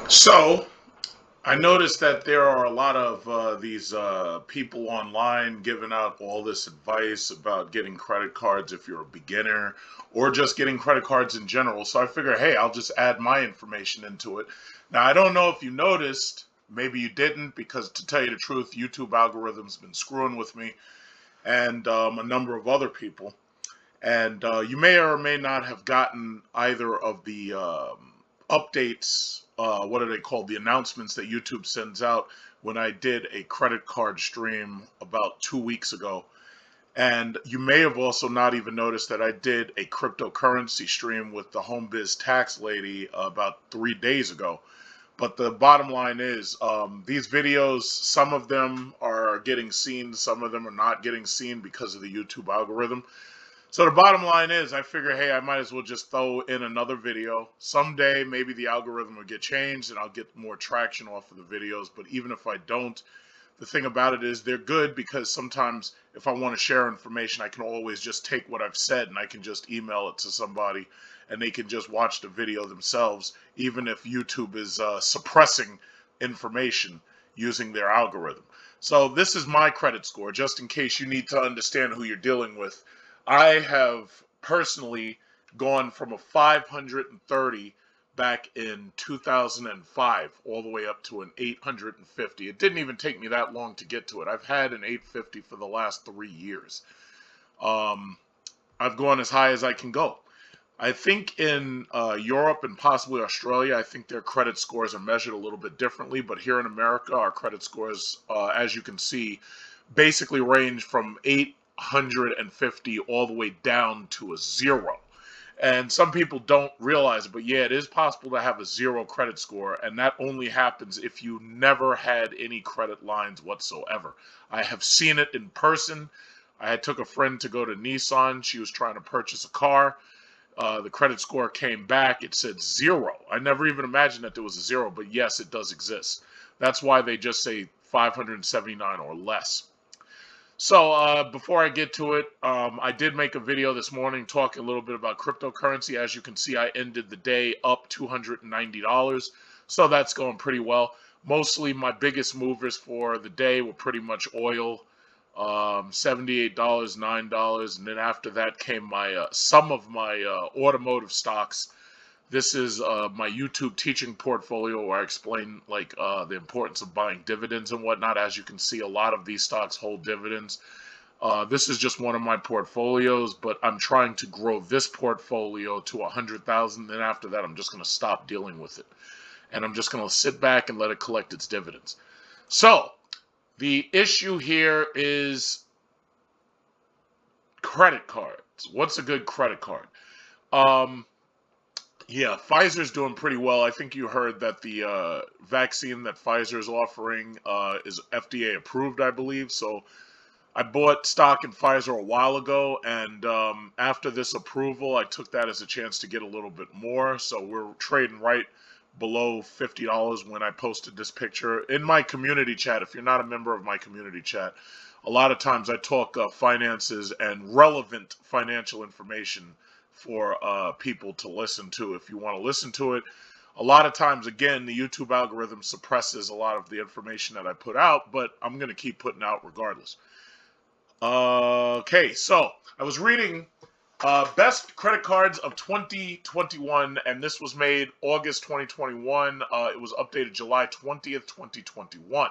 So I noticed that there are a lot of these people online giving out all this advice about getting credit cards if you're a beginner or just getting credit cards in general. So I figure, hey, I'll just add my information into it. Now, I don't know if you noticed, maybe you didn't, because to tell you the truth, YouTube algorithm's been screwing with me and a number of other people. And you may or may not have gotten either of the updates. What are they called? The announcements that YouTube sends out when I did a credit card stream about 2 weeks ago. And you may have also not even noticed that I did a cryptocurrency stream with the home biz tax lady about 3 days ago. But the bottom line is, these videos, some of them are getting seen, some of them are not getting seen because of the YouTube algorithm. So the bottom line is, I figure, hey, I might as well just throw in another video. Someday, maybe the algorithm will get changed and I'll get more traction off of the videos. But even if I don't, the thing about it is they're good because sometimes if I want to share information, I can always just take what I've said and I can just email it to somebody and they can just watch the video themselves, even if YouTube is suppressing information using their algorithm. So this is my credit score, just in case you need to understand who you're dealing with. I have personally gone from a 530 back in 2005 all the way up to an 850. It didn't even take me that long to get to it. I've had an 850 for the last 3 years. Um, I've gone as high as I can go. I think in Europe and possibly Australia, I think their credit scores are measured a little bit differently. But here in America, our credit scores, as you can see, basically range from 850 all the way down to a zero. And some people don't realize it, but yeah, it is possible to have a zero credit score, and that only happens if you never had any credit lines whatsoever. I have seen it in person. I had took a friend to go to Nissan. She was trying to purchase a car. The credit score came back. It said zero. I never even imagined that there was a zero, but yes, it does exist. That's why they just say 579 or less. So before I get to it, I did make a video this morning talking a little bit about cryptocurrency. As you can see, I ended the day up $290. So that's going pretty well. Mostly my biggest movers for the day were pretty much oil, $78, $9. And then after that came my some of my automotive stocks. This is my YouTube teaching portfolio where I explain like the importance of buying dividends and whatnot. As you can see, a lot of these stocks hold dividends. This is just one of my portfolios, but I'm trying to grow this portfolio to 100,000. Then after that, I'm just going to stop dealing with it, and I'm just going to sit back and let it collect its dividends. So the issue here is credit cards. What's a good credit card? Um, Yeah, Pfizer's doing pretty well. I think you heard that the vaccine that Pfizer is offering is FDA approved, I believe. So I bought stock in Pfizer a while ago, and after this approval, I took that as a chance to get a little bit more. So we're trading right below $50 when I posted this picture in my community chat. If you're not a member of my community chat, a lot of times I talk finances and relevant financial information for people to listen to. If you want to listen to it, a lot of times, again, the YouTube algorithm suppresses a lot of the information that I put out, but I'm going to keep putting out regardless. Okay, so I was reading best credit cards of 2021, and this was made August 2021. It was updated July 20th, 2021.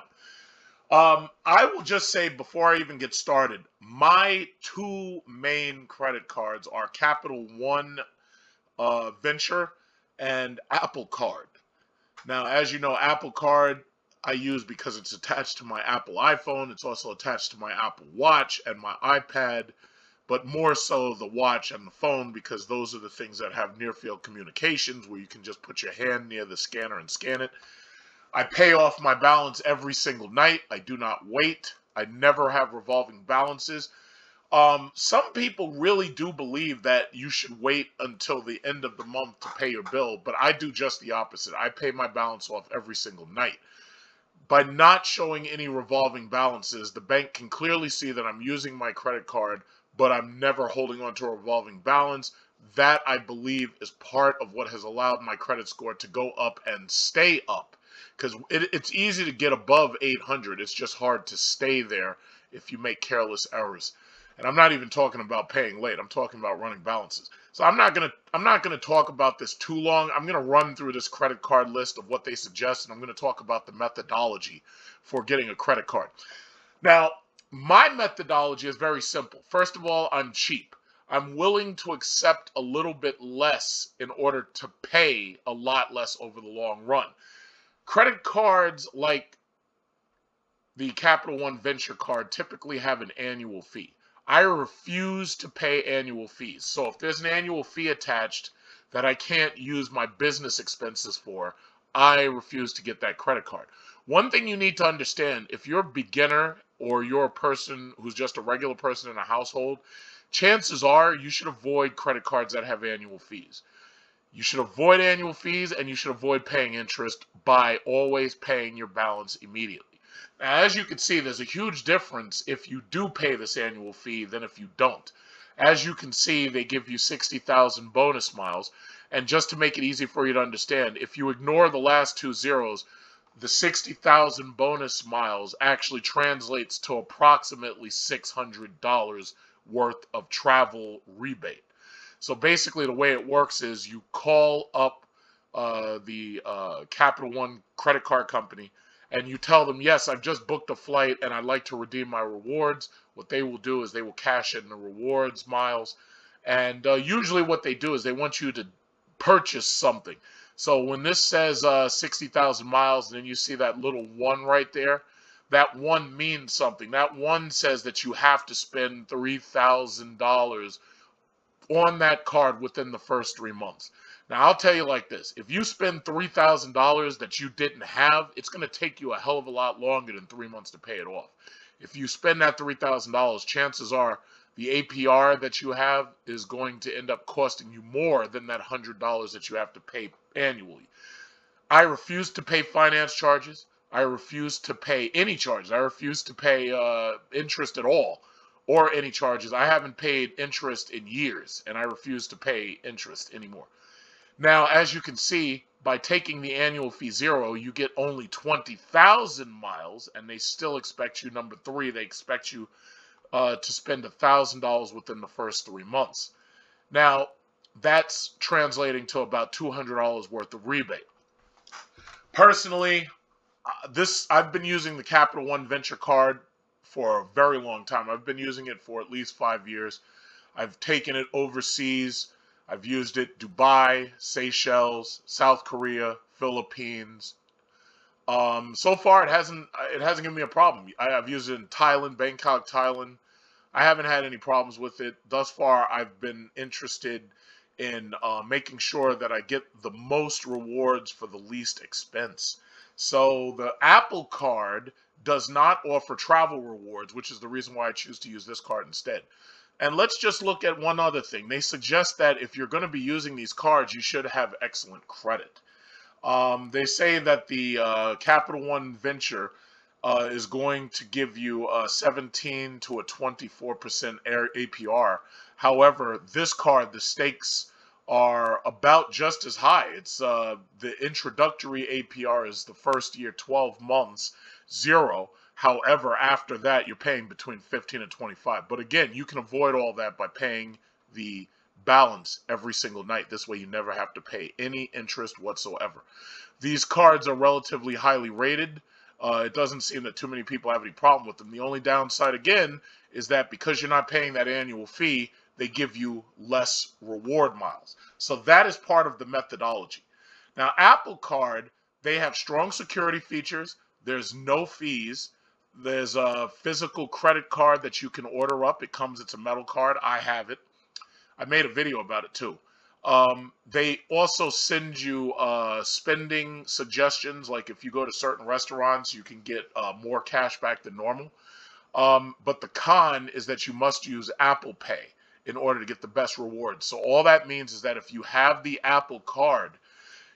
I will just say before I even get started, my two main credit cards are Capital One Venture and Apple Card. Now, as you know, Apple Card I use because it's attached to my Apple iPhone. It's also attached to my Apple Watch and my iPad, but more so the watch and the phone because those are the things that have near field communications where you can just put your hand near the scanner and scan it. I pay off my balance every single night. I do not wait. I never have revolving balances. Some people really do believe that you should wait until the end of the month to pay your bill, but I do just the opposite. I pay my balance off every single night. By not showing any revolving balances, the bank can clearly see that I'm using my credit card, but I'm never holding on to a revolving balance. that I believe is part of what has allowed my credit score to go up and stay up. Because it's easy to get above 800. It's just hard to stay there if you make careless errors. And I'm not even talking about paying late. I'm talking about running balances. So I'm not gonna talk about this too long. I'm gonna run through this credit card list of what they suggest, and I'm gonna talk about the methodology for getting a credit card. Now, my methodology is very simple. First of all, I'm cheap. I'm willing to accept a little bit less in order to pay a lot less over the long run. Credit cards like the Capital One Venture card typically have an annual fee. I refuse to pay annual fees. So if there's an annual fee attached that I can't use my business expenses for, I refuse to get that credit card. One thing you need to understand, if you're a beginner or you're a person who's just a regular person in a household, chances are you should avoid credit cards that have annual fees. You should avoid annual fees, and you should avoid paying interest by always paying your balance immediately. Now, as you can see, there's a huge difference if you do pay this annual fee than if you don't. As you can see, they give you 60,000 bonus miles. And just to make it easy for you to understand, if you ignore the last two zeros, the 60,000 bonus miles actually translates to approximately $600 worth of travel rebate. So basically, the way it works is you call up the Capital One credit card company and you tell them, yes, I've just booked a flight and I'd like to redeem my rewards. What they will do is they will cash in the rewards miles. And usually what they do is they want you to purchase something. So when this says 60,000 miles, and then you see that little one right there, that one means something. That one says that you have to spend $3,000 on that card within the first 3 months. Now, I'll tell you like this. If you spend $3,000 that you didn't have, it's going to take you a hell of a lot longer than 3 months to pay it off. If you spend that $3,000, chances are the APR that you have is going to end up costing you more than that $100 that you have to pay annually. I refuse to pay finance charges. I refuse to pay any charges. I refuse to pay interest at all or any charges. I haven't paid interest in years, and I refuse to pay interest anymore. Now, as you can see, by taking the annual fee zero, you get only 20,000 miles, and they still expect you, number three, they expect you to spend $1,000 within the first 3 months. Now, that's translating to about $200 worth of rebate. Personally, I've been using the Capital One Venture card for a very long time. I've been using it for at least 5 years. I've taken it overseas. I've used it Dubai, Seychelles, South Korea, Philippines. So far it hasn't given me a problem. I've used it in Thailand, Bangkok, Thailand. I haven't had any problems with it. Thus far, I've been interested in making sure that I get the most rewards for the least expense. So the Apple card does not offer travel rewards, which is the reason why I choose to use this card instead. And let's just look at one other thing. They suggest that if you're going to be using these cards, you should have excellent credit. They say that the Capital One Venture is going to give you a 17 to a 24% APR. However, this card, the stakes are about just as high. It's the introductory APR is the first year, 12 months, zero. However, after that, you're paying between 15 and 25. But again, you can avoid all that by paying the balance every single night. This way, you never have to pay any interest whatsoever. These cards are relatively highly rated. It doesn't seem that too many people have any problem with them. The only downside, again, is that because you're not paying that annual fee, they give you less reward miles. So that is part of the methodology. Now, Apple Card, they have strong security features. There's no fees. There's a physical credit card that you can order up. It's a metal card. I have it. I made a video about it too. They also send you spending suggestions, like if you go to certain restaurants, you can get more cash back than normal. But the con is that you must use Apple Pay in order to get the best rewards. So all that means is that if you have the Apple Card,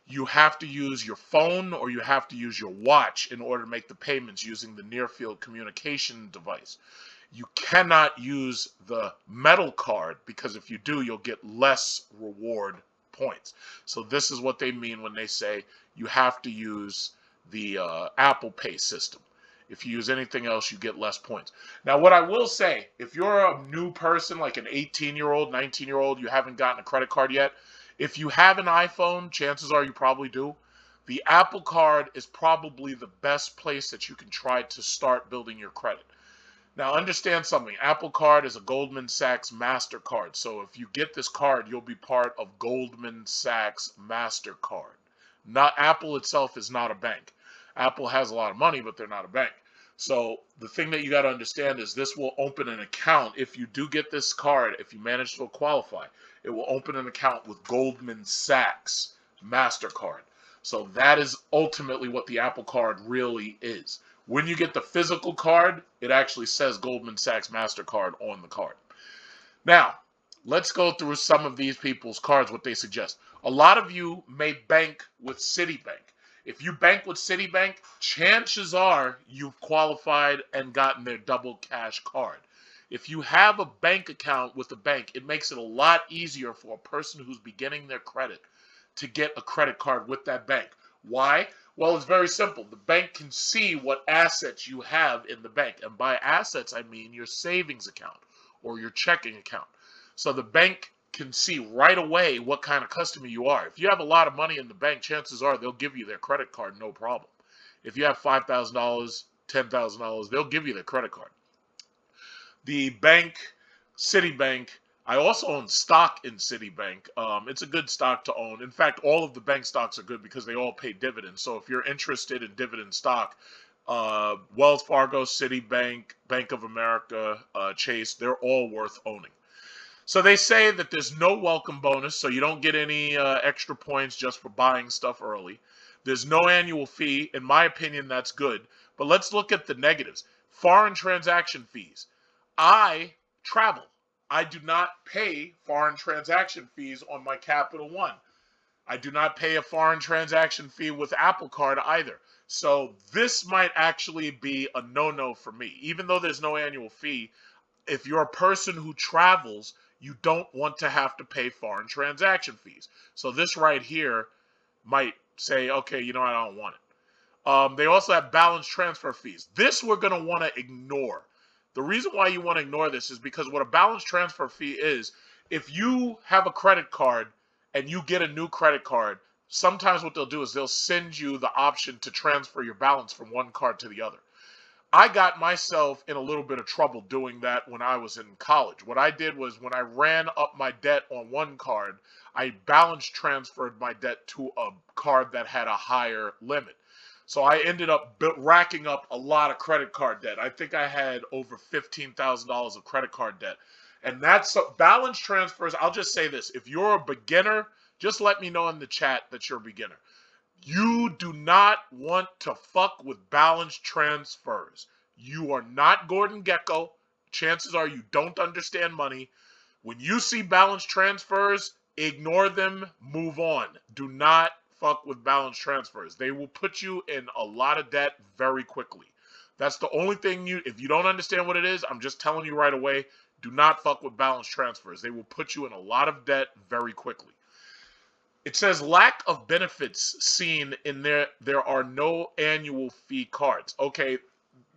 you have to use your phone or you have to use your watch in order to make the payments using the near field communication device. You cannot use the metal card because if you do, you'll get less reward points. So this is what they mean when they say you have to use the Apple Pay system. If you use anything else, you get less points. Now, what I will say, if you're a new person, like an 18-year-old, 19-year-old, you haven't gotten a credit card yet, if you have an iPhone, chances are you probably do. The Apple Card is probably the best place that you can try to start building your credit. Now, understand something. Apple Card is a Goldman Sachs MasterCard. So if you get this card, you'll be part of Goldman Sachs MasterCard. Not Apple itself is not a bank. Apple has a lot of money, but they're not a bank. So the thing that you got to understand is this will open an account. If you do get this card, if you manage to qualify, it will open an account with Goldman Sachs MasterCard. So that is ultimately what the Apple Card really is. When you get the physical card, it actually says Goldman Sachs MasterCard on the card. Now, let's go through some of these people's cards, what they suggest. A lot of you may bank with Citibank. If you bank with Citibank, chances are you've qualified and gotten their double cash card. If you have a bank account with the bank, it makes it a lot easier for a person who's beginning their credit to get a credit card with that bank. Why? Well, it's very simple. The bank can see what assets you have in the bank. And by assets, I mean your savings account or your checking account. So the bank can see right away what kind of customer you are. If you have a lot of money in the bank, chances are they'll give you their credit card, no problem. If you have $5,000, $10,000, they'll give you their credit card. The bank, Citibank, I also own stock in Citibank. It's a good stock to own. In fact, all of the bank stocks are good because they all pay dividends. So if you're interested in dividend stock, Wells Fargo, Citibank, Bank of America, Chase, they're all worth owning. So they say that there's no welcome bonus, so you don't get any extra points just for buying stuff early. There's no annual fee. In my opinion, that's good. But let's look at the negatives. Foreign transaction fees. I travel. I do not pay foreign transaction fees on my Capital One. I do not pay a foreign transaction fee with Apple Card either. So this might actually be a no-no for me. Even though there's no annual fee, if you're a person who travels, you don't want to have to pay foreign transaction fees. So this right here might say, okay, you know, I don't want it. They also have balance transfer fees. This we're going to want to ignore. The reason why you want to ignore this is because what a balance transfer fee is, if you have a credit card and you get a new credit card, sometimes what they'll do is they'll send you the option to transfer your balance from one card to the other. I got myself in a little bit of trouble doing that when I was in college. What I did was when I ran up my debt on one card, I balance transferred my debt to a card that had a higher limit. So I ended up racking up a lot of credit card debt. I think I had over $15,000 of credit card debt. And that's balance transfers. I'll just say this. If you're a beginner, just let me know in the chat that you're a beginner. You do not want to fuck with balance transfers. You are not Gordon Gekko. Chances are you don't understand money. When you see balance transfers, ignore them, move on. Do not fuck with balance transfers. They will put you in a lot of debt very quickly. That's the only thing if you don't understand what it is, I'm just telling you right away, do not fuck with balance transfers. They will put you in a lot of debt very quickly. It says lack of benefits seen in there are no annual fee cards. Okay,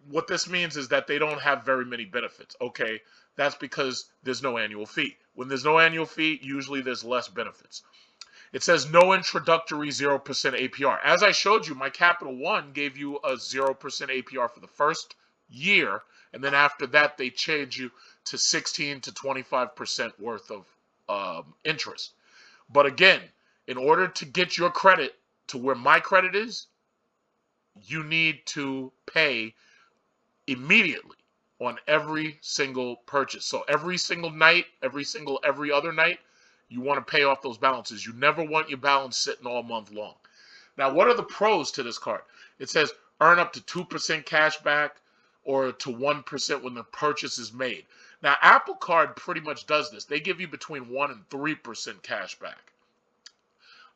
what this means is that they don't have very many benefits. Okay, that's because there's no annual fee. When there's no annual fee, usually there's less benefits. It says no introductory 0% APR. As I showed you, my Capital One gave you a 0% APR for the first year, and then after that, they change you to 16 to 25% worth of interest. But again, in order to get your credit to where my credit is, you need to pay immediately on every single purchase. So every single night, every other night, you want to pay off those balances. You never want your balance sitting all month long. Now, what are the pros to this card? It says earn up to 2% cash back or to 1% when the purchase is made. Now, Apple Card pretty much does this. They give you between 1 and 3% cash back.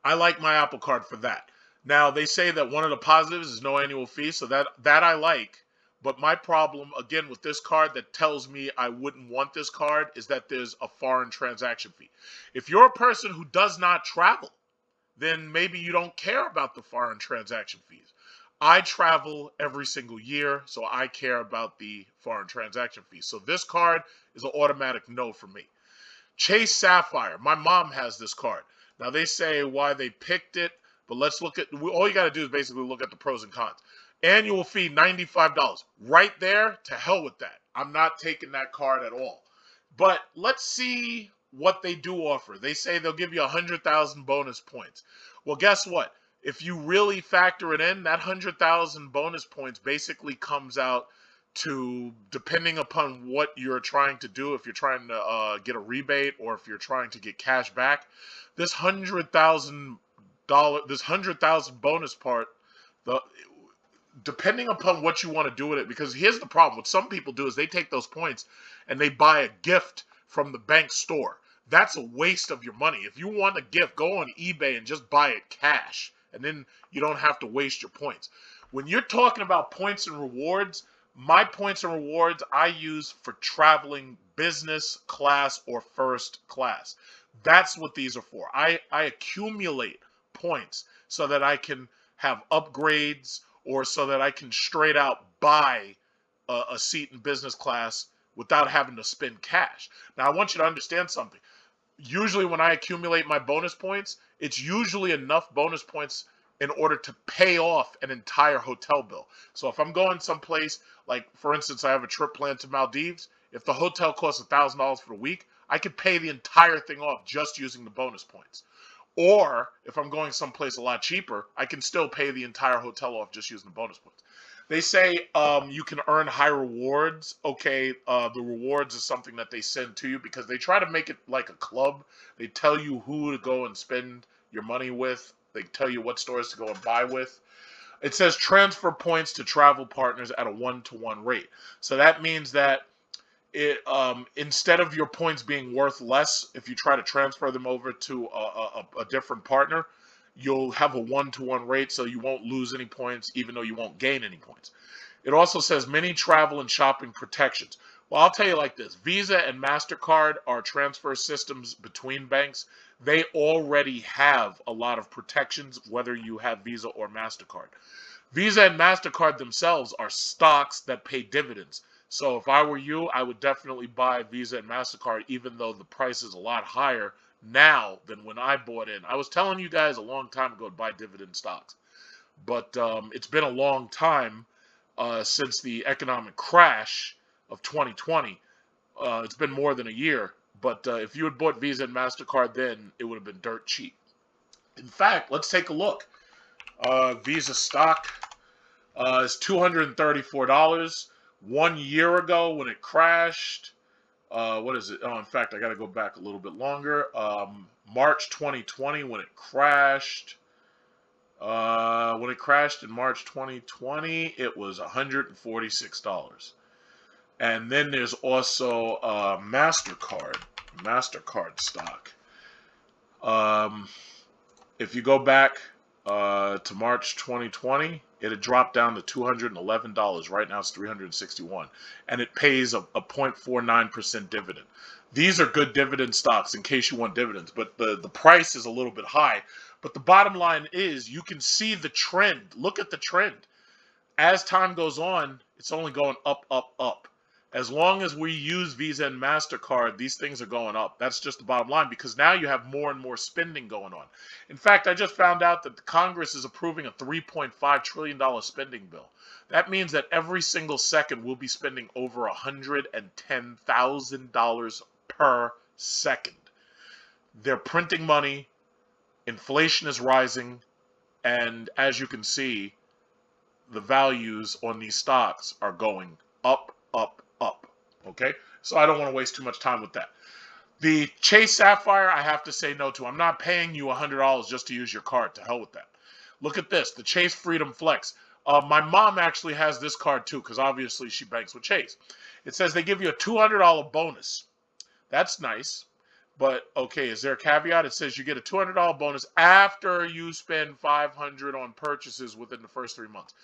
I like my Apple Card for that. Now, they say that one of the positives is no annual fee, so that I like. But my problem, again, with this card that tells me I wouldn't want this card is that there's a foreign transaction fee. If you're a person who does not travel, then maybe you don't care about the foreign transaction fees. I travel every single year, so I care about the foreign transaction fees. So this card is an automatic no for me. Chase Sapphire. My mom has this card. Now they say why they picked it, but let's look at, all you got to do is basically look at the pros and cons. Annual fee, $95. Right there, to hell with that. I'm not taking that card at all. But let's see what they do offer. They say they'll give you 100,000 bonus points. Well, guess what? If you really factor it in, that 100,000 bonus points basically comes out to, depending upon what you're trying to do, if you're trying to get a rebate or if you're trying to get cash back, this $100,000 bonus part, depending upon what you want to do with it, because here's the problem. What some people do is they take those points and they buy a gift from the bank store. That's a waste of your money. If you want a gift, go on eBay and just buy it cash, and then you don't have to waste your points. When you're talking about points and rewards, my points and rewards I use for traveling business class or first class. That's what these are for. I accumulate points so that I can have upgrades or so that I can straight out buy a seat in business class without having to spend cash. Now, I want you to understand something. Usually when I accumulate my bonus points, it's usually enough bonus points in order to pay off an entire hotel bill. So if I'm going someplace, like for instance, I have a trip planned to Maldives. If the hotel costs $1,000 for the week, I could pay the entire thing off just using the bonus points. Or if I'm going someplace a lot cheaper, I can still pay the entire hotel off just using the bonus points. They say you can earn high rewards. Okay, the rewards is something that they send to you because they try to make it like a club. They tell you who to go and spend your money with. They tell you what stores to go and buy with. It says transfer points to travel partners at a 1-to-1 rate. So that means that instead of your points being worth less, if you try to transfer them over to a different partner, you'll have a 1-to-1 rate, so you won't lose any points, even though you won't gain any points. It also says many travel and shopping protections. Well, I'll tell you like this. Visa and MasterCard are transfer systems between banks. They already have a lot of protections, whether you have Visa or MasterCard. Visa and MasterCard themselves are stocks that pay dividends. So if I were you, I would definitely buy Visa and MasterCard, even though the price is a lot higher now than when I bought in. I was telling you guys a long time ago to buy dividend stocks, but it's been a long time since the economic crash of 2020. It's been more than a year, but if you had bought Visa and MasterCard then, it would have been dirt cheap. In fact, let's take a look. Visa stock is $234. 1 year ago when it crashed, what is it? Oh, in fact, I got to go back a little bit longer. March 2020 when it crashed. When it crashed in March 2020, it was $146. And then there's also MasterCard stock. If you go back to March 2020, it had dropped down to $211. Right now it's $361, and it pays a 0.49% dividend. These are good dividend stocks in case you want dividends, but the price is a little bit high. But the bottom line is you can see the trend. Look at the trend. As time goes on, it's only going up, up, up. As long as we use Visa and MasterCard, these things are going up. That's just the bottom line, because now you have more and more spending going on. In fact, I just found out that the Congress is approving a $3.5 trillion spending bill. That means that every single second we'll be spending over $110,000 per second. They're printing money, inflation is rising, and as you can see, the values on these stocks are going up, up, up. Okay, so I don't want to waste too much time with that. The Chase Sapphire, I have to say no to. I'm not paying you $100 just to use your card. To hell with that. Look at this, the Chase Freedom Flex. My mom actually has this card too, because obviously she banks with Chase. It says they give you a $200 bonus. That's nice. But okay, is there a caveat? It says you get a $200 bonus after you spend $500 on purchases within the first 3 months.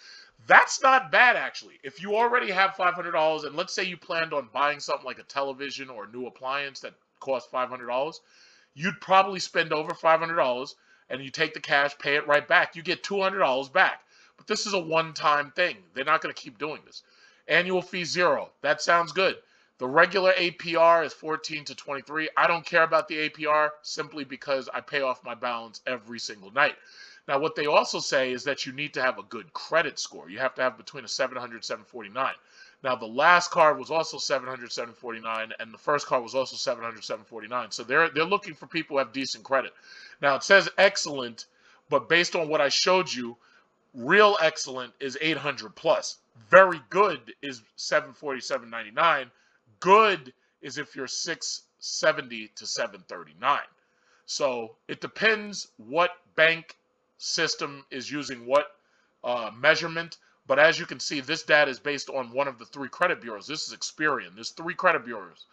That's not bad, actually. If you already have $500, and let's say you planned on buying something like a television or a new appliance that costs $500, you'd probably spend over $500, and you take the cash, pay it right back. You get $200 back. But this is a one-time thing. They're not going to keep doing this. Annual fee 0. That sounds good. The regular APR is 14 to 23. I don't care about the APR simply because I pay off my balance every single night. Now, what they also say is that you need to have a good credit score. You have to have between a 700 749. Now, the last card was also 700 749, and the first card was also 700 749. So they're looking for people who have decent credit. Now, it says excellent, but based on what I showed you, real excellent is 800 plus. Very good is 740 799. Good is if you're 670 to 739. So it depends what bank system is using what measurement. But as you can see, this data is based on one of the 3 credit bureaus. This is Experian. There's 3 credit bureaus.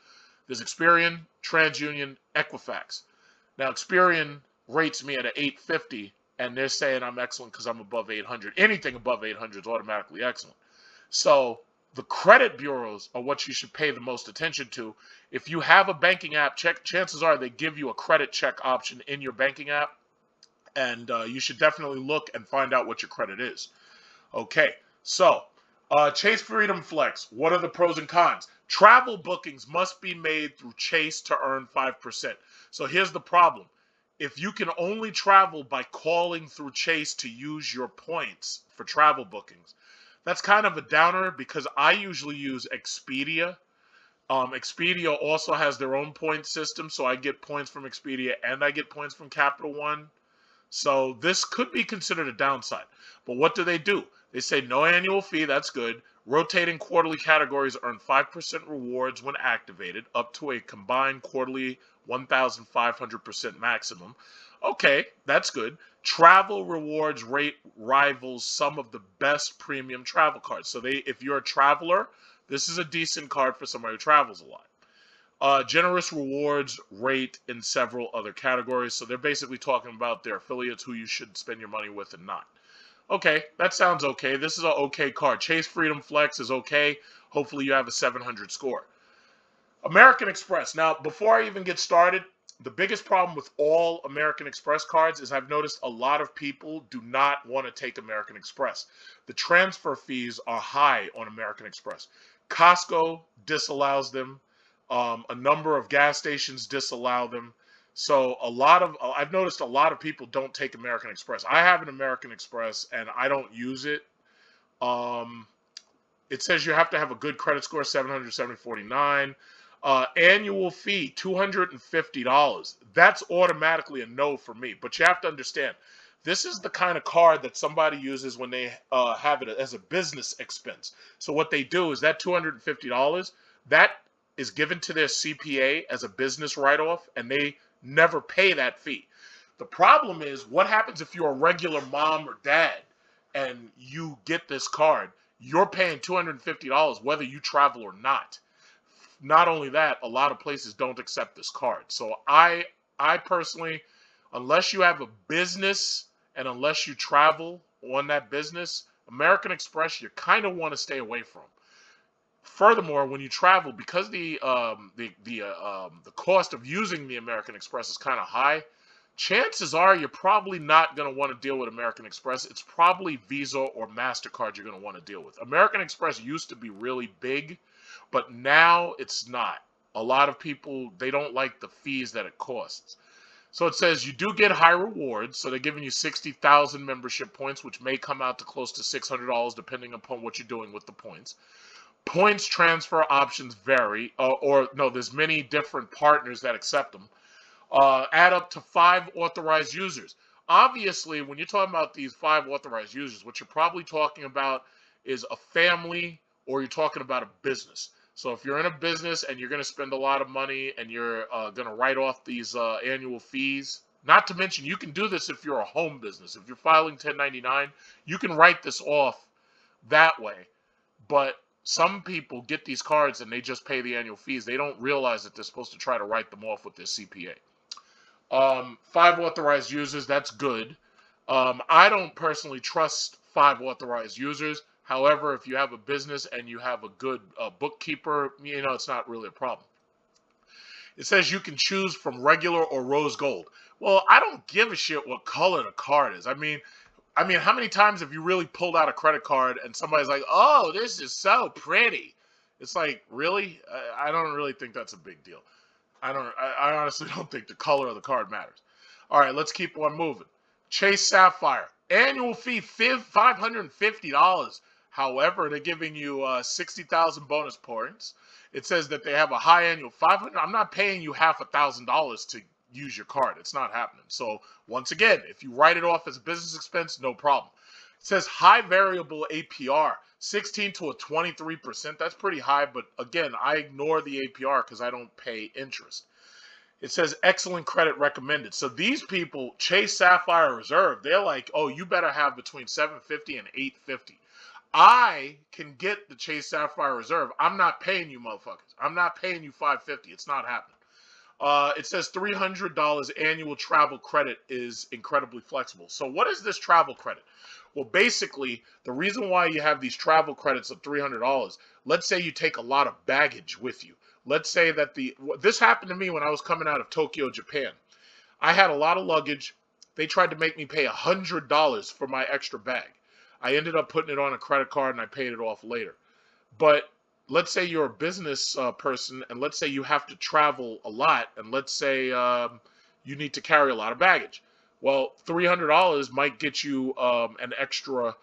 There's Experian, TransUnion, Equifax. Now, Experian rates me at an 850, and they're saying I'm excellent because I'm above 800. Anything above 800 is automatically excellent. So the credit bureaus are what you should pay the most attention to. If you have a banking app, chances are they give you a credit check option in your banking app, and you should definitely look and find out what your credit is. Okay, so Chase Freedom Flex. What are the pros and cons? Travel bookings must be made through Chase to earn 5%. So here's the problem. If you can only travel by calling through Chase to use your points for travel bookings, that's kind of a downer because I usually use Expedia. Expedia also has their own point system, so I get points from Expedia and I get points from Capital One. So this could be considered a downside. But what do? They say no annual fee, that's good. Rotating quarterly categories earn 5% rewards when activated, up to a combined quarterly 1,500% maximum. Okay, that's good. Travel rewards rate rivals some of the best premium travel cards. So if you're a traveler, this is a decent card for somebody who travels a lot. Generous rewards rate in several other categories. So they're basically talking about their affiliates, who you should spend your money with and not. Okay, that sounds okay. This is an okay card. Chase Freedom Flex is okay. Hopefully you have a 700 score. American Express. Now, before I even get started, the biggest problem with all American Express cards is I've noticed a lot of people do not want to take American Express. The transfer fees are high on American Express. Costco disallows them. A number of gas stations disallow them. So I've noticed a lot of people don't take American Express. I have an American Express and I don't use it. It says you have to have a good credit score, 700, 749. Annual fee, $250. That's automatically a no for me. But you have to understand, this is the kind of card that somebody uses when they have it as a business expense. So what they do is that $250, that is given to their CPA as a business write-off, and they never pay that fee. The problem is, what happens if you're a regular mom or dad and you get this card? You're paying $250 whether you travel or not. Not only that, a lot of places don't accept this card. So I personally, unless you have a business and unless you travel on that business, American Express you kind of want to stay away from. Furthermore, when you travel, because the cost of using the American Express is kind of high, chances are you're probably not going to want to deal with American Express. It's probably Visa or MasterCard you're going to want to deal with. American Express used to be really big, but now it's not. A lot of people, they don't like the fees that it costs. So it says you do get high rewards. So they're giving you 60,000 membership points, which may come out to close to $600 depending upon what you're doing with the points. Points transfer options vary, there's many different partners that accept them. Add up to 5 authorized users. Obviously, when you're talking about these 5 authorized users, what you're probably talking about is a family or you're talking about a business. So if you're in a business and you're going to spend a lot of money and you're going to write off these annual fees, not to mention you can do this if you're a home business. If you're filing 1099, you can write this off that way. But some people get these cards and they just pay the annual fees. They don't realize that they're supposed to try to write them off with their CPA. 5 authorized users, that's good. I don't personally trust 5 authorized users. However, if you have a business and you have a good bookkeeper, it's not really a problem. It says you can choose from regular or rose gold. Well, I don't give a shit what color the card is. I mean, how many times have you really pulled out a credit card and somebody's like, "Oh, this is so pretty"? It's like, really? I don't really think that's a big deal. I honestly don't think the color of the card matters. All right, let's keep on moving. Chase Sapphire, annual fee $550. However, they're giving you 60,000 bonus points. It says that they have a high annual 500. I'm not paying you half $1,000 to use your card. It's not happening. So once again, if you write it off as a business expense, no problem. It says high variable APR, 16 to a 23%. That's pretty high, but again, I ignore the APR because I don't pay interest. It says excellent credit recommended. So these people, Chase Sapphire Reserve, they're like, oh, you better have between 750 and 850. I can get the Chase Sapphire Reserve. I'm not paying you motherfuckers. I'm not paying you 550. It's not happening. It says $300 annual travel credit is incredibly flexible. So what is this travel credit? Well, basically, the reason why you have these travel credits of $300, let's say you take a lot of baggage with you. Let's say that this happened to me when I was coming out of Tokyo, Japan. I had a lot of luggage. They tried to make me pay $100 for my extra bag. I ended up putting it on a credit card and I paid it off later. But let's say you're a business person and let's say you have to travel a lot and let's say you need to carry a lot of baggage. Well, $300 might get you an extra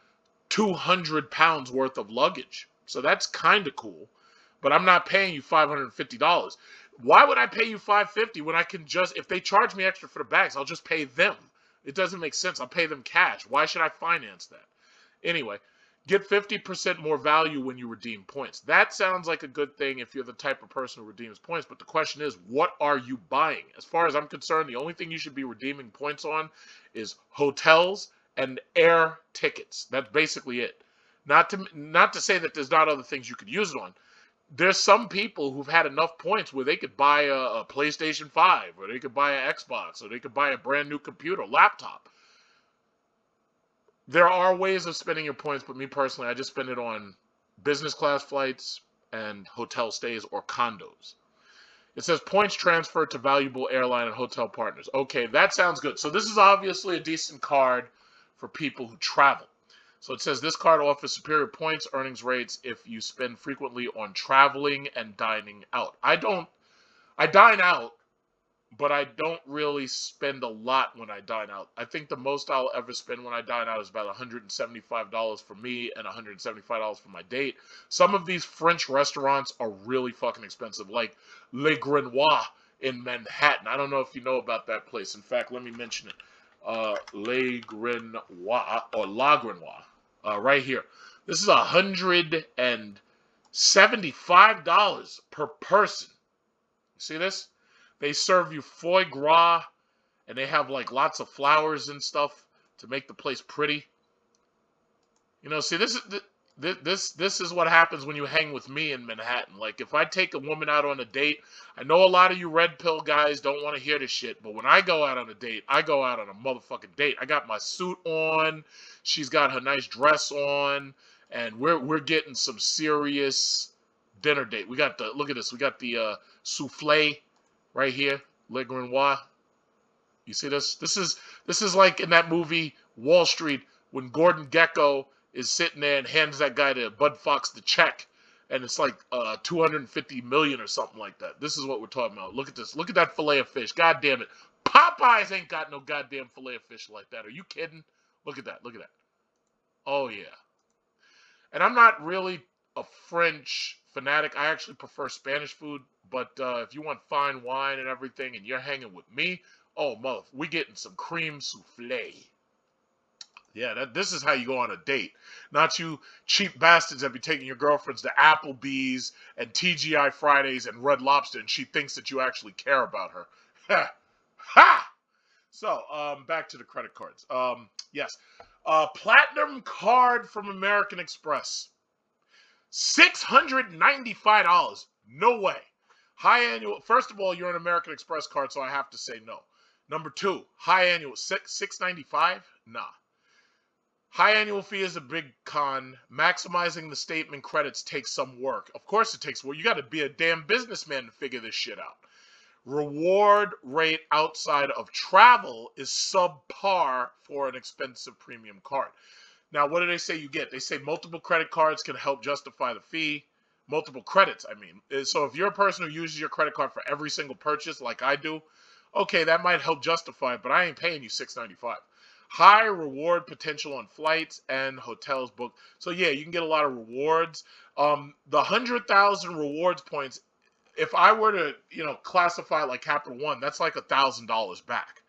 200 pounds worth of luggage. So that's kind of cool. But I'm not paying you $550. Why would I pay you $550 when I can just, if they charge me extra for the bags, I'll just pay them. It doesn't make sense. I'll pay them cash. Why should I finance that? Anyway, get 50% more value when you redeem points. That sounds like a good thing if you're the type of person who redeems points, but the question is, what are you buying? As far as I'm concerned, the only thing you should be redeeming points on is hotels and air tickets. That's basically it. Not to say that there's not other things you could use it on. There's some people who've had enough points where they could buy a PlayStation 5, or they could buy an Xbox, or they could buy a brand new computer, laptop. There are ways of spending your points, but me personally, I just spend it on business class flights and hotel stays or condos. It says points transferred to valuable airline and hotel partners. Okay, that sounds good. So this is obviously a decent card for people who travel. So it says this card offers superior points earnings rates if you spend frequently on traveling and dining out. I dine out, but I don't really spend a lot when I dine out. I think the most I'll ever spend when I dine out is about $175 for me and $175 for my date. Some of these French restaurants are really fucking expensive, like Le Grenoir in Manhattan. I don't know if you know about that place. In fact, let me mention it. Le Grenoir, or La Grenoir, right here. This is $175 per person. You see this? They serve you foie gras, and they have like lots of flowers and stuff to make the place pretty. See, this is what happens when you hang with me in Manhattan. Like, if I take a woman out on a date, I know a lot of you red pill guys don't want to hear this shit, but when I go out on a date, I go out on a motherfucking date. I got my suit on, she's got her nice dress on, and we're getting some serious dinner date. We got look at this, we got the souffle right here, Le Grenoir. You see this? This is like in that movie Wall Street when Gordon Gekko is sitting there and hands that guy to Bud Fox the check, and it's like 250 million or something like that. This is what we're talking about. Look at this. Look at that fillet of fish. God damn it. Popeyes ain't got no goddamn fillet of fish like that. Are you kidding? Look at that. Look at that. Oh yeah. And I'm not really a French fanatic. I actually prefer Spanish food. But if you want fine wine and everything and you're hanging with me, oh, mother, we getting some cream souffle. Yeah, this is how you go on a date. Not you cheap bastards that be taking your girlfriends to Applebee's and TGI Fridays and Red Lobster, and she thinks that you actually care about her. Ha! So, back to the credit cards. Yes. Platinum card from American Express. $695. No way. High annual. First of all, you're an American Express card, so I have to say no. Number two, high annual $695. Nah. High annual fee is a big con. Maximizing the statement credits takes some work. Of course it takes work. You got to be a damn businessman to figure this shit out. Reward rate outside of travel is subpar for an expensive premium card. Now, what do they say you get? They say multiple credit cards can help justify the fee. Multiple credits, I mean. So if you're a person who uses your credit card for every single purchase like I do, okay, that might help justify it, but I ain't paying you $695. High reward potential on flights and hotels booked. So yeah, you can get a lot of rewards. The 100,000 rewards points, if I were to, classify it like Capital One, that's like $1,000 back.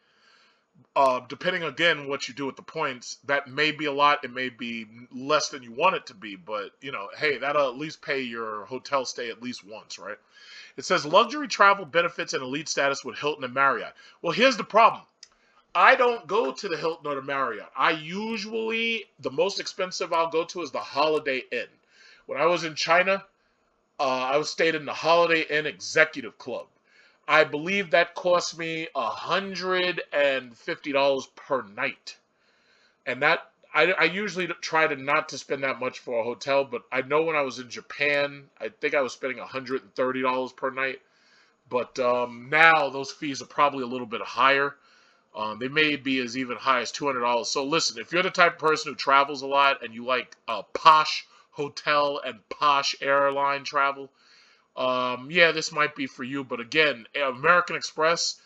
Depending again what you do with the points, that may be a lot. It may be less than you want it to be, but hey, that'll at least pay your hotel stay at least once, right? It says luxury travel benefits and elite status with Hilton and Marriott. Well, here's the problem. I don't go to the Hilton or the Marriott. The most expensive I'll go to is the Holiday Inn. When I was in China, I stayed in the Holiday Inn Executive Club. I believe that cost me $150 per night. And that I usually try to not to spend that much for a hotel, but I know when I was in Japan, I think I was spending $130 per night. But now those fees are probably a little bit higher. They may be as even high as $200. So listen, if you're the type of person who travels a lot and you like posh hotel and posh airline travel, yeah, this might be for you. But again, American Express,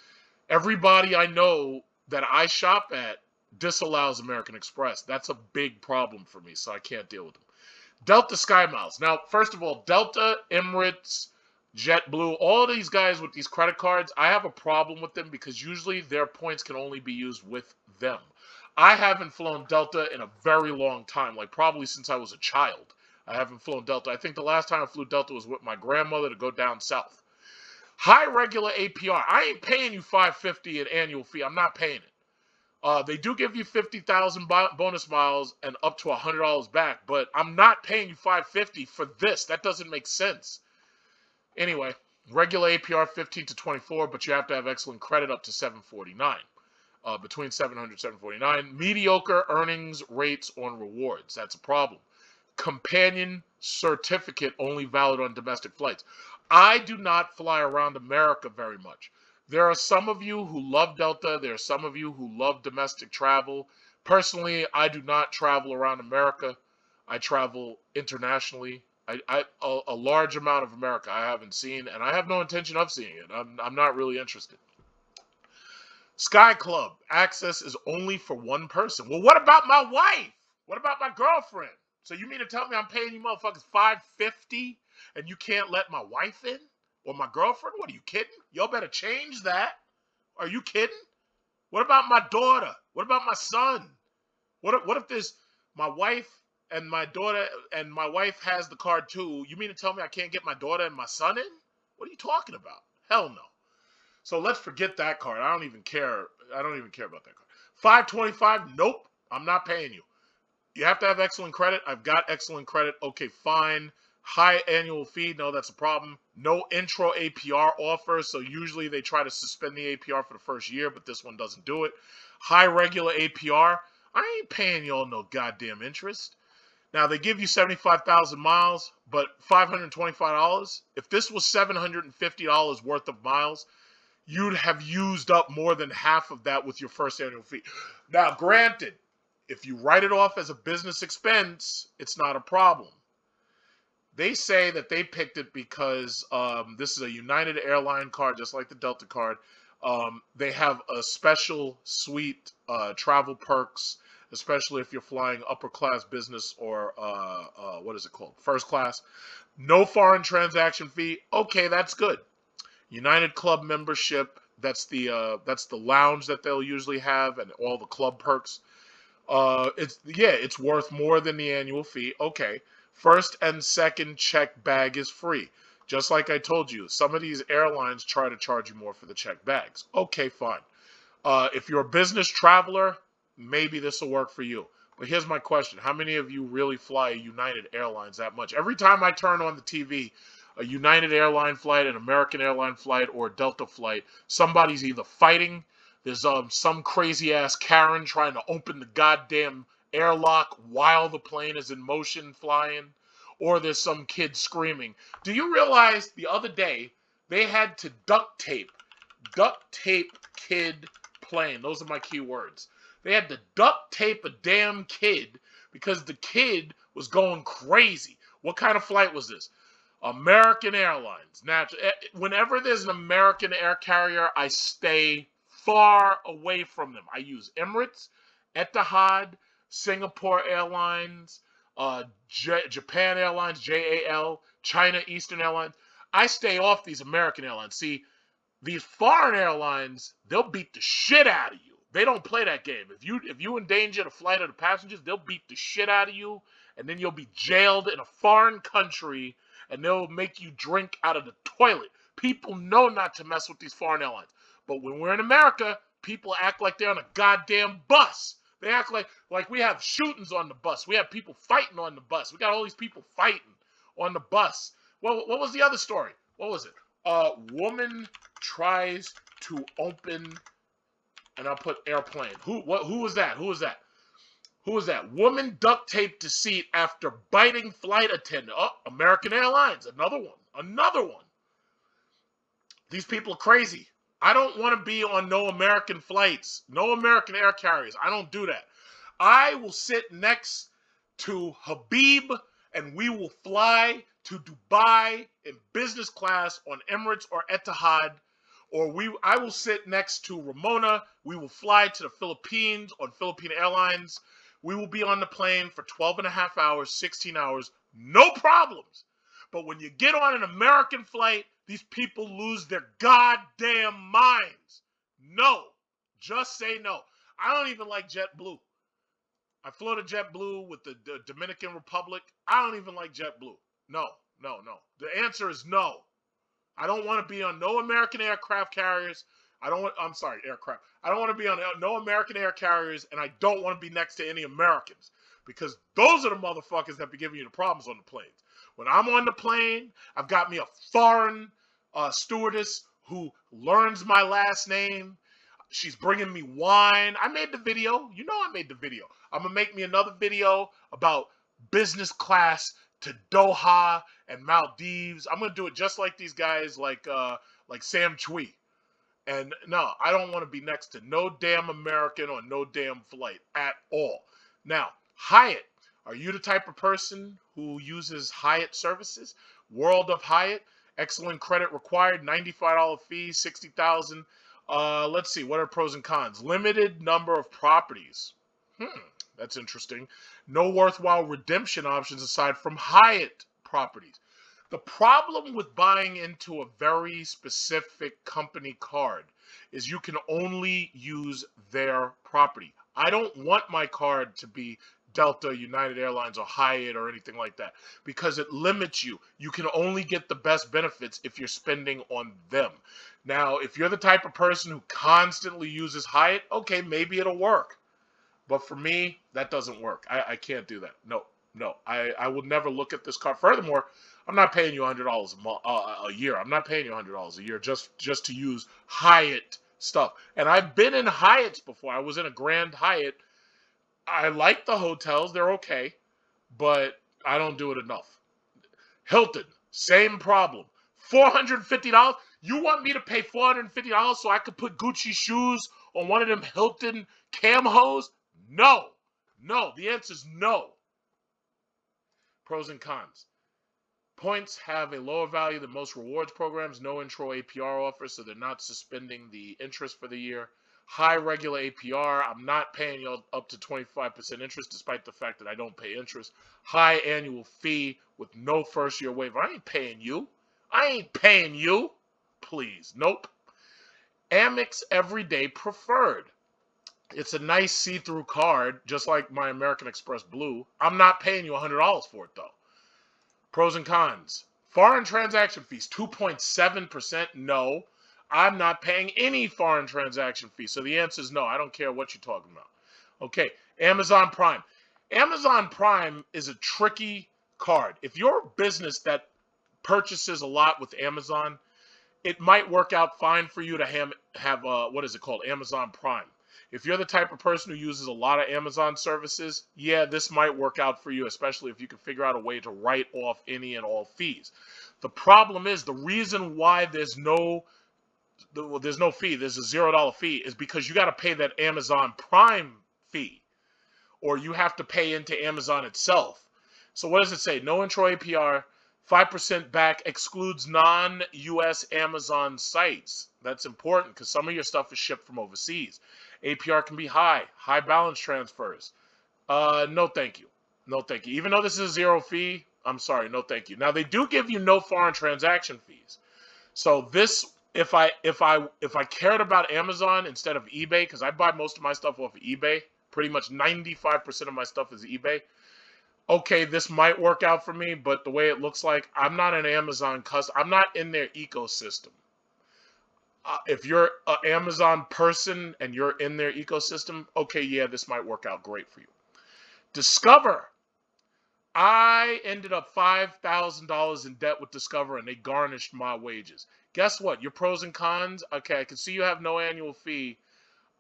everybody I know that I shop at disallows American Express. That's a big problem for me, so I can't deal with them. Delta Sky Miles. Now, first of all, Delta, Emirates, JetBlue, all of these guys with these credit cards, I have a problem with them because usually their points can only be used with them. I haven't flown Delta in a very long time, like probably since I was a child. I haven't flown Delta. I think the last time I flew Delta was with my grandmother to go down south. High regular APR. I ain't paying you $550 an annual fee. I'm not paying it. They do give you 50,000 bonus miles and up to $100 back, but I'm not paying you $550 for this. That doesn't make sense. Anyway, regular APR 15 to 24, but you have to have excellent credit up to 749. Between 700 and 749. Mediocre earnings rates on rewards. That's a problem. Companion certificate only valid on domestic flights. I do not fly around America very much. There are some of you who love Delta. There are some of you who love domestic travel. Personally, I do not travel around America. I travel internationally. A large amount of America I haven't seen, and I have no intention of seeing it. I'm not really interested. Sky Club. Access is only for one person. Well, what about my wife? What about my girlfriend? So you mean to tell me I'm paying you motherfuckers $550 and you can't let my wife in? Or my girlfriend? What, are you kidding? Y'all better change that. Are you kidding? What about my daughter? What about my son? What if there's my wife and my daughter and my wife has the card too? You mean to tell me I can't get my daughter and my son in? What are you talking about? Hell no. So let's forget that card. I don't even care. I don't even care about that card. $525? Nope. I'm not paying you. You have to have excellent credit. I've got excellent credit. Okay, fine. High annual fee. No, that's a problem. No intro APR offer. So usually they try to suspend the APR for the first year, but this one doesn't do it. High regular APR. I ain't paying y'all no goddamn interest. Now, they give you 75,000 miles, but $525. If this was $750 worth of miles, you'd have used up more than half of that with your first annual fee. Now, granted, if you write it off as a business expense, it's not a problem. They say that they picked it because this is a United airline card, just like the Delta card. They have a special suite travel perks, especially if you're flying upper class business or what is it called? First class. No foreign transaction fee. Okay, that's good. United Club membership. That's the lounge that they'll usually have and all the club perks. It's worth more than the annual fee. Okay. First and second check bag is free. Just like I told you, some of these airlines try to charge you more for the check bags. Okay, fine. If you're a business traveler, maybe this will work for you. But here's my question. How many of you really fly United Airlines that much? Every time I turn on the TV, a United Airline flight, an American Airline flight, or a Delta flight, somebody's either fighting, there's some crazy-ass Karen trying to open the goddamn airlock while the plane is in motion flying, or there's some kid screaming. Do you realize the other day they had to duct tape kid plane? Those are my key words. They had to duct tape a damn kid because the kid was going crazy. What kind of flight was this? American Airlines. Whenever there's an American air carrier, I stay far away from them. I use Emirates, Etihad, Singapore Airlines, Japan Airlines, JAL, China Eastern Airlines. I stay off these American airlines. See, these foreign airlines, they'll beat the shit out of you. They don't play that game. If you endanger the flight of the passengers, they'll beat the shit out of you, and then you'll be jailed in a foreign country, and they'll make you drink out of the toilet. People know not to mess with these foreign airlines. But when we're in America, people act like they're on a goddamn bus. They act like we have shootings on the bus. We have people fighting on the bus. We got all these people fighting on the bus. Well, what was the other story? What was it? Woman tries to open, and I'll put airplane. Who was that? Who was that? Who was that? Woman duct taped to seat after biting flight attendant. Oh, American Airlines. Another one. These people are crazy. I don't want to be on no American flights, no American air carriers. I don't do that. I will sit next to Habib, and we will fly to Dubai in business class on Emirates or Etihad, or I will sit next to Ramona. We will fly to the Philippines on Philippine Airlines. We will be on the plane for 12 and a half hours, 16 hours, no problems. But when you get on an American flight, these people lose their goddamn minds. No. Just say no. I don't even like JetBlue. I flew to JetBlue with the Dominican Republic. I don't even like JetBlue. No. The answer is no. I don't want to be on no American aircraft carriers. Aircraft. I don't want to be on no American air carriers, and I don't want to be next to any Americans, because those are the motherfuckers that be giving you the problems on the planes. When I'm on the plane, I've got me a foreign stewardess who learns my last name. She's bringing me wine. I made the video. You know I made the video. I'm going to make me another video about business class to Doha and Maldives. I'm going to do it just like these guys, like Sam Chui. And no, I don't want to be next to no damn American on no damn flight at all. Now, Hyatt. Are you the type of person who uses Hyatt services? World of Hyatt. Excellent credit required. $95 fee. $60,000. Let's see. What are pros and cons? Limited number of properties. That's interesting. No worthwhile redemption options aside from Hyatt properties. The problem with buying into a very specific company card is you can only use their property. I don't want my card to be Delta, United Airlines, or Hyatt or anything like that, because it limits you. You can only get the best benefits if you're spending on them. Now, if you're the type of person who constantly uses Hyatt, okay, maybe it'll work. But for me, that doesn't work. I can't do that. No. I will never look at this card. Furthermore, I'm not paying you $100 a year. I'm not paying you $100 a year just to use Hyatt stuff. And I've been in Hyatts before. I was in a Grand Hyatt. I like the hotels. They're okay. But I don't do it enough. Hilton, same problem. $450? You want me to pay $450 so I could put Gucci shoes on one of them Hilton cam hose? No. The answer is no. Pros and cons. Points have a lower value than most rewards programs. No intro APR offers, so they're not suspending the interest for the year. High regular APR. I'm not paying you up to 25% interest, despite the fact that I don't pay interest. High annual fee with no first-year waiver. I ain't paying you. Please. Nope. Amex Everyday Preferred. It's a nice see-through card, just like my American Express Blue. I'm not paying you $100 for it, though. Pros and cons. Foreign transaction fees, 2.7%. No. I'm not paying any foreign transaction fees. So the answer is no. I don't care what you're talking about. Okay. Amazon Prime. Amazon Prime is a tricky card. If you're a business that purchases a lot with Amazon, it might work out fine for you to have what is it called? Amazon Prime. If you're the type of person who uses a lot of Amazon services, yeah, this might work out for you, especially if you can figure out a way to write off any and all fees. The problem is the reason why there's no fee, there's a $0 fee, is because you got to pay that Amazon Prime fee, or you have to pay into Amazon itself. So what does it say? No intro APR, 5% back, excludes non-US Amazon sites. That's important because some of your stuff is shipped from overseas. APR can be high balance transfers. No thank you. No thank you. Even though this is a zero fee, I'm sorry, no thank you. Now they do give you no foreign transaction fees. So this, if I cared about Amazon instead of eBay, because I buy most of my stuff off of eBay, pretty much 95% of my stuff is eBay. Okay, this might work out for me, but the way it looks like, I'm not an Amazon customer. I'm not in their ecosystem. If you're an Amazon person and you're in their ecosystem, okay, yeah, this might work out great for you. Discover. I ended up $5,000 in debt with Discover, and they garnished my wages. Guess what? Your pros and cons. Okay, I can see you have no annual fee.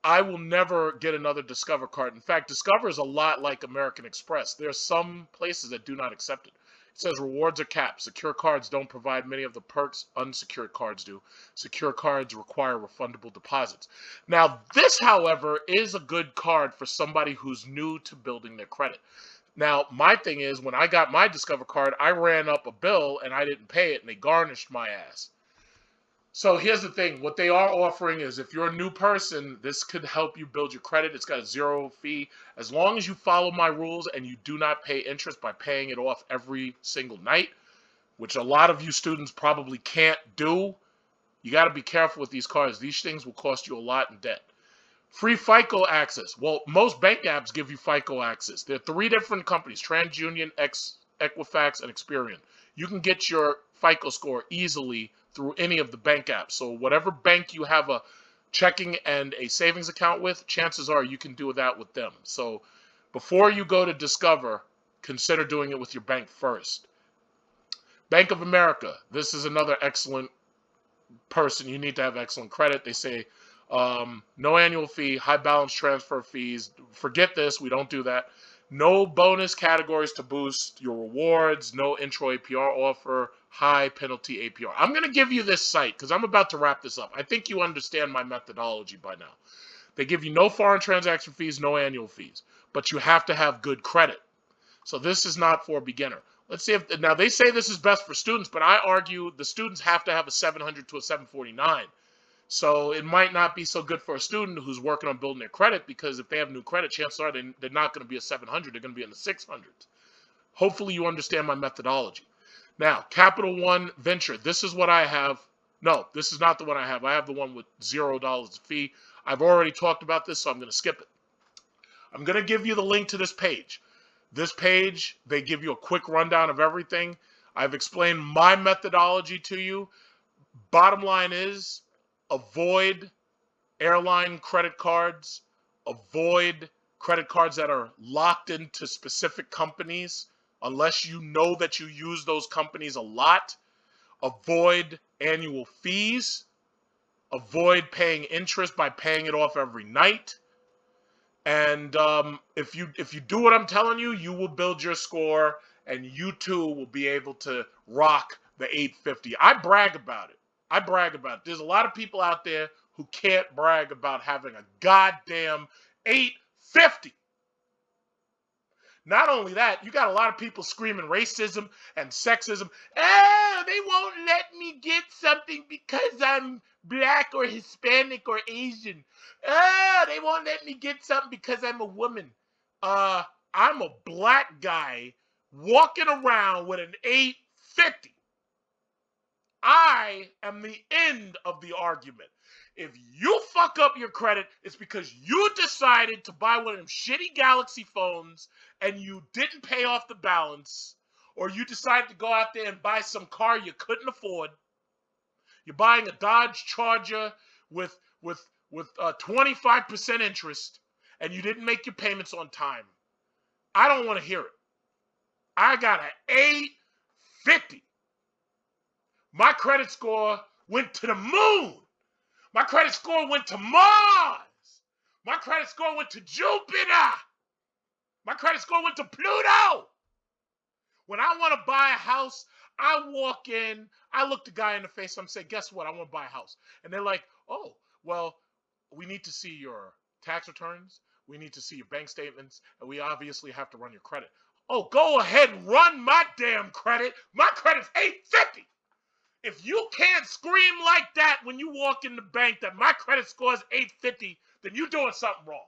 I will never get another Discover card. In fact, Discover is a lot like American Express. There are some places that do not accept it. It says rewards are capped. Secure cards don't provide many of the perks unsecured cards do. Secure cards require refundable deposits. Now, this, however, is a good card for somebody who's new to building their credit. Now, my thing is, when I got my Discover card, I ran up a bill and I didn't pay it, and they garnished my ass. So here's the thing. What they are offering is, if you're a new person, this could help you build your credit. It's got a zero fee. As long as you follow my rules and you do not pay interest by paying it off every single night, which a lot of you students probably can't do, you got to be careful with these cards. These things will cost you a lot in debt. Free FICO access. Well, most bank apps give you FICO access. There are 3 different companies: TransUnion, Equifax, and Experian. You can get your FICO score easily through any of the bank apps. So whatever bank you have a checking and a savings account with, chances are you can do that with them. So before you go to Discover, consider doing it with your bank first. Bank of America. This is another excellent person. You need to have excellent credit. They say no annual fee, high balance transfer fees. Forget this. We don't do that. No bonus categories to boost your rewards. No intro APR offer. High penalty APR. I'm going to give you this site because I'm about to wrap this up. I think you understand my methodology by now. They give you no foreign transaction fees, no annual fees, but you have to have good credit. So this is not for a beginner. Let's see if, now they say this is best for students, but I argue the students have to have a 700 to a 749. So it might not be so good for a student who's working on building their credit, because if they have new credit, chances are they're not going to be a 700. They're going to be in the 600s. Hopefully you understand my methodology. Now, Capital One Venture. This is what I have. No, this is not the one I have. I have the one with $0 fee. I've already talked about this, so I'm going to skip it. I'm going to give you the link to this page. This page, they give you a quick rundown of everything. I've explained my methodology to you. Bottom line is, avoid airline credit cards. Avoid credit cards that are locked into specific companies unless you know that you use those companies a lot. Avoid annual fees. Avoid paying interest by paying it off every night. And if you do what I'm telling you, you will build your score, and you too will be able to rock the 850. I brag about it. I brag about it. There's a lot of people out there who can't brag about having a goddamn 850. Not only that, you got a lot of people screaming racism and sexism. Oh, they won't let me get something because I'm black or Hispanic or Asian. Oh, they won't let me get something because I'm a woman. I'm a black guy walking around with an 850. I am the end of the argument. If you fuck up your credit, it's because you decided to buy one of them shitty Galaxy phones and you didn't pay off the balance, or you decided to go out there and buy some car you couldn't afford. You're buying a Dodge Charger with 25% interest, and you didn't make your payments on time. I don't want to hear it. I got an 850. My credit score went to the moon. My credit score went to Mars. My credit score went to Jupiter. My credit score went to Pluto. When I want to buy a house, I walk in, I look the guy in the face, I'm saying, guess what? I want to buy a house. And they're like, oh, well, we need to see your tax returns. We need to see your bank statements. And we obviously have to run your credit. Oh, go ahead and run my damn credit. My credit's 850. If you can't scream like that when you walk in the bank that my credit score is 850, then you're doing something wrong.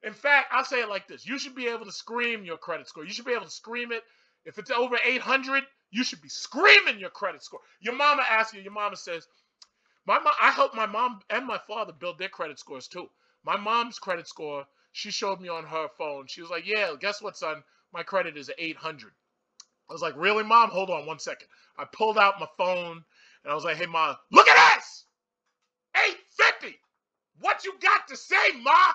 In fact, I'll say it like this. You should be able to scream your credit score. You should be able to scream it. If it's over 800, you should be screaming your credit score. Your mama asks you, your mama says, I helped my mom and my father build their credit scores too. My mom's credit score, she showed me on her phone. She was like, yeah, guess what, son? My credit is 800. I was like, really, Mom? Hold on 1 second. I pulled out my phone, and I was like, hey, Mom, look at this! 850! What you got to say, Ma?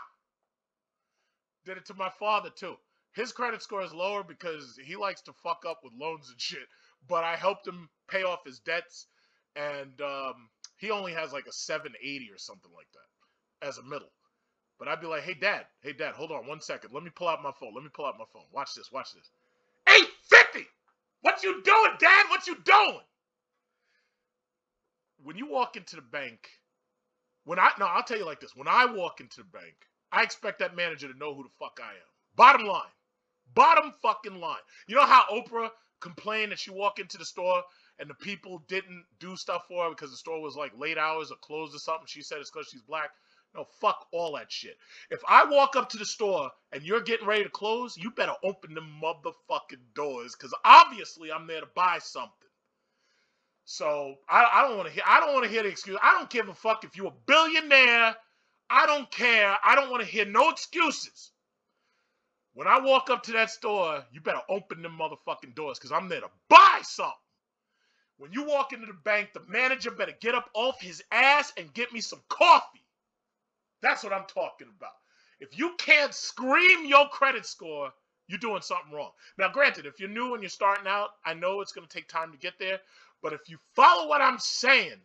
Did it to my father, too. His credit score is lower because he likes to fuck up with loans and shit. But I helped him pay off his debts, and he only has like a 780 or something like that as a middle. But I'd be like, hey, Dad, hold on 1 second. Let me pull out my phone. Watch this. 850! What you doing, Dad? What you doing? When you walk into the bank, I'll tell you like this. When I walk into the bank, I expect that manager to know who the fuck I am. Bottom line. Bottom fucking line. You know how Oprah complained that she walked into the store and the people didn't do stuff for her because the store was like late hours or closed or something? She said it's because she's black. No, fuck all that shit. If I walk up to the store and you're getting ready to close, you better open them motherfucking doors because obviously I'm there to buy something. So I don't want to hear the excuse. I don't give a fuck if you're a billionaire. I don't care. I don't want to hear no excuses. When I walk up to that store, you better open them motherfucking doors because I'm there to buy something. When you walk into the bank, the manager better get up off his ass and get me some coffee. That's what I'm talking about. If you can't scream your credit score, you're doing something wrong. Now, granted, if you're new and you're starting out, I know it's going to take time to get there. But if you follow what I'm saying,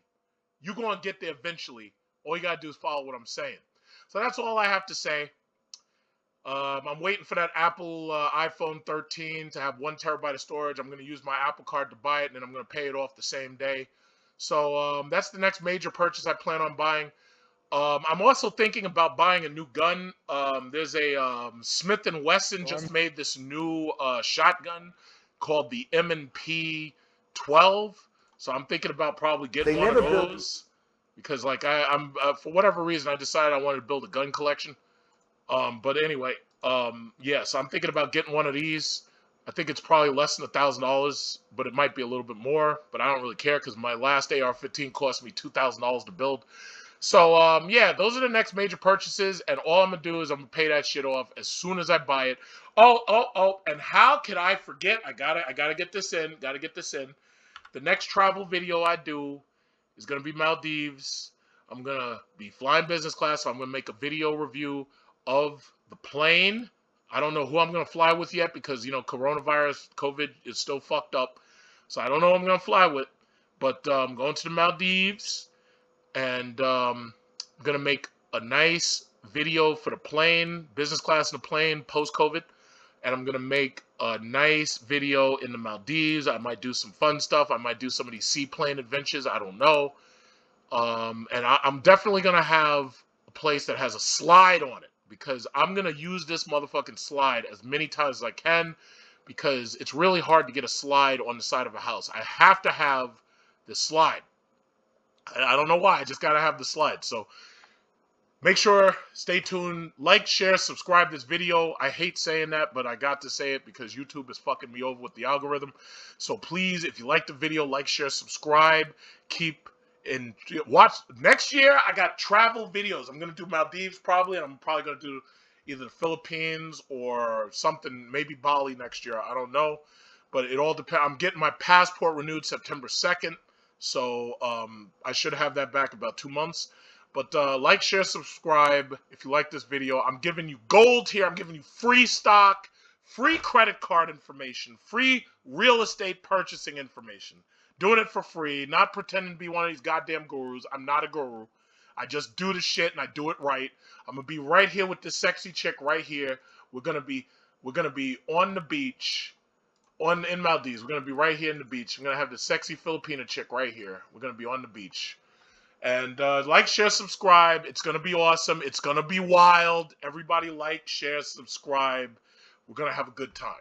you're going to get there eventually. All you got to do is follow what I'm saying. So that's all I have to say. I'm waiting for that Apple iPhone 13 to have 1 terabyte of storage. I'm going to use my Apple card to buy it, and then I'm going to pay it off the same day. So that's the next major purchase I plan on buying. I'm also thinking about buying a new gun. There's a Smith & Wesson just made this new shotgun called the M&P 12. So I'm thinking about probably getting one of those because, like, I'm for whatever reason I decided I wanted to build a gun collection. But anyway, yeah. So I'm thinking about getting one of these. I think it's probably less than $1,000, but it might be a little bit more. But I don't really care because my last AR-15 cost me $2,000 to build. So, yeah, those are the next major purchases, and all I'm going to do is I'm going to pay that shit off as soon as I buy it. Oh, and how could I forget? I gotta get this in. The next travel video I do is going to be Maldives. I'm going to be flying business class, so I'm going to make a video review of the plane. I don't know who I'm going to fly with yet because, you know, coronavirus, COVID is still fucked up. So I don't know who I'm going to fly with, but I'm going to the Maldives. And I'm going to make a nice video for the plane, business class in the plane, post-COVID. And I'm going to make a nice video in the Maldives. I might do some fun stuff. I might do some of these seaplane adventures. I don't know. And I'm definitely going to have a place that has a slide on it because I'm going to use this motherfucking slide as many times as I can because it's really hard to get a slide on the side of a house. I have to have this slide. I don't know why. I just got to have the slide. So make sure, stay tuned, like, share, subscribe this video. I hate saying that, but I got to say it because YouTube is fucking me over with the algorithm. So please, if you like the video, like, share, subscribe. Watch. Next year, I got travel videos. I'm going to do Maldives probably, and I'm probably going to do either the Philippines or something, maybe Bali next year. I don't know. But it all depends. I'm getting my passport renewed September 2nd. So I should have that back about 2 months. But like, share, subscribe if you like this video. I'm giving you gold here. I'm giving you free stock, free credit card information, free real estate purchasing information. Doing it for free, not pretending to be one of these goddamn gurus. I'm not a guru. I just do the shit and I do it right. I'm gonna be right here with this sexy chick right here. We're gonna be on the beach in Maldives. We're gonna be right here in the beach. I'm gonna have the sexy Filipina chick right here. We're gonna be on the beach. And like, share, subscribe. It's gonna be awesome. It's gonna be wild. Everybody like, share, subscribe. We're gonna have a good time.